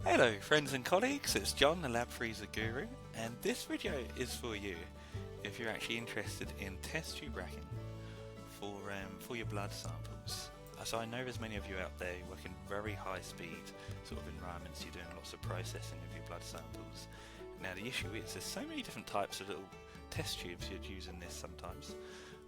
Hello friends and colleagues, it's John, the Lab Freezer Guru, and this video is for you if you're actually interested in test tube racking for your blood samples. So I know there's many of you out there who work in very high speed sort of environments, you're doing lots of processing of your blood samples. Now the issue is there's so many different types of little test tubes you'd use in this sometimes,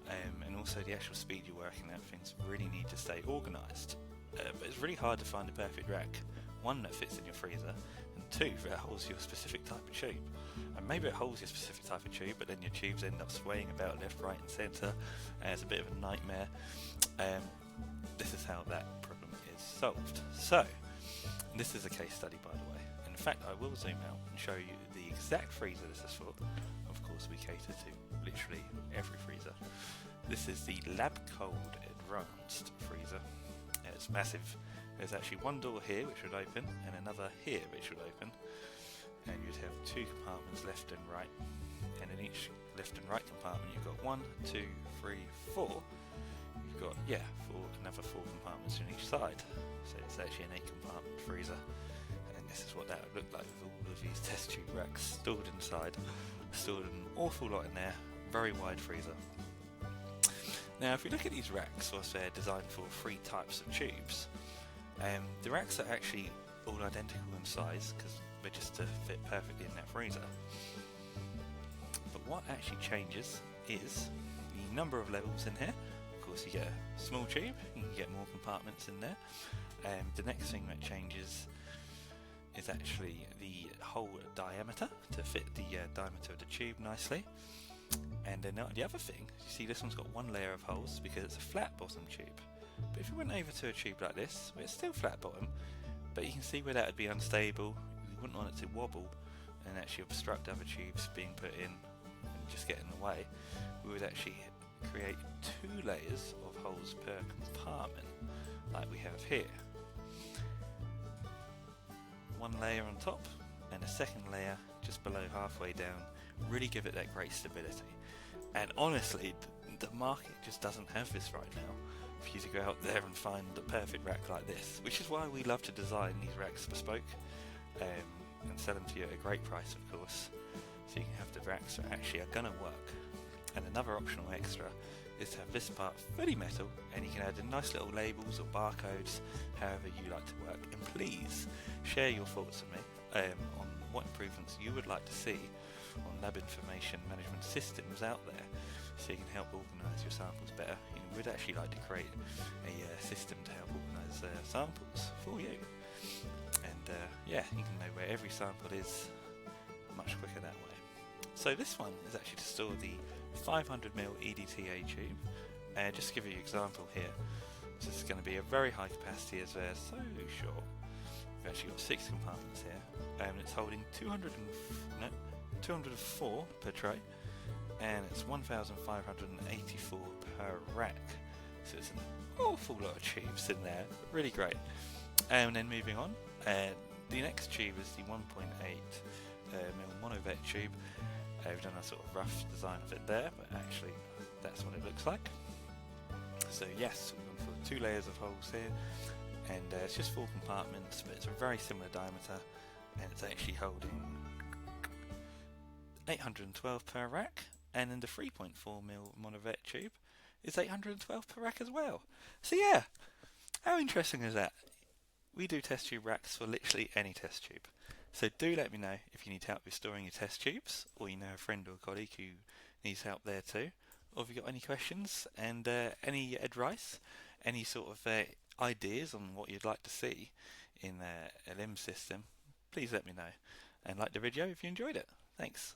and also the actual speed you're working at, things really need to stay organised. But it's really hard to find the perfect rack. One that fits in your freezer, and two that holds your specific type of tube. And maybe it holds your specific type of tube, but then your tubes end up swaying about left, right and centre, and it's a bit of a nightmare. This is how that problem is solved. So, this is a case study by the way. In fact, I will zoom out and show you the exact freezer this is for. Of course we cater to literally every freezer. This is the LABCOLD Advanced Freezer. It's massive. There's actually one door here which would open and another here which would open, and you'd have two compartments left and right, and in each left and right compartment you've got 1, 2, 3, 4. You've got another 4 compartments on each side, so it's actually an 8-compartment freezer, and this is what that would look like with all of these test tube racks stored inside. Stored an awful lot in there, very wide freezer. Now if you look at these racks, whilst they're designed for 3 types of tubes, the racks are actually all identical in size because they're just to fit perfectly in that freezer. But what actually changes is the number of levels in here. Of course you get a small tube, you can get more compartments in there. The next thing that changes is actually the hole diameter to fit the diameter of the tube nicely. And then the other thing, you see this one's got one layer of holes because it's a flat bottom tube. But if you went over to a tube like this, where it's still flat bottom, but you can see where that would be unstable, you wouldn't want it to wobble and actually obstruct other tubes being put in and just get in the way, we would actually create 2 layers of holes per compartment, like we have here. One layer on top and a second layer just below halfway down, really give it that great stability. And honestly, the market just doesn't have this right now for you to go out there and find the perfect rack like this, which is why we love to design these racks bespoke and sell them to you at a great price, of course, so you can have the racks that actually are going to work. And another optional extra is to have this part fully metal, and you can add in nice little labels or barcodes, however you like to work. And please share your thoughts with me on what improvements you would like to see on lab information management systems out there, so you can help organise your samples better. We'd actually like to create a system to help organise samples for you, and you can know where every sample is much quicker that way. So this one is actually to store the 500ml EDTA tube. Just to give you an example here, this is going to be a very high capacity as they're so short. We've actually got 6 compartments here, and it's holding 204 per tray, and it's 1,584 per rack, so it's an awful lot of tubes in there, really great. And then moving on, the next tube is the 1.8 ml monovet tube. We've done a sort of rough design of it there, but actually that's what it looks like. So yes, we've gone for 2 layers of holes here, and it's just 4 compartments, but it's a very similar diameter, and it's actually holding 812 per rack, and then the 3.4ml monovet tube is 812 per rack as well. So yeah, how interesting is that? We do test tube racks for literally any test tube. So do let me know if you need help with storing your test tubes, or you know a friend or colleague who needs help there too, or if you've got any questions and any advice, any sort of ideas on what you'd like to see in a LIM system, please let me know. And like the video if you enjoyed it. Thanks.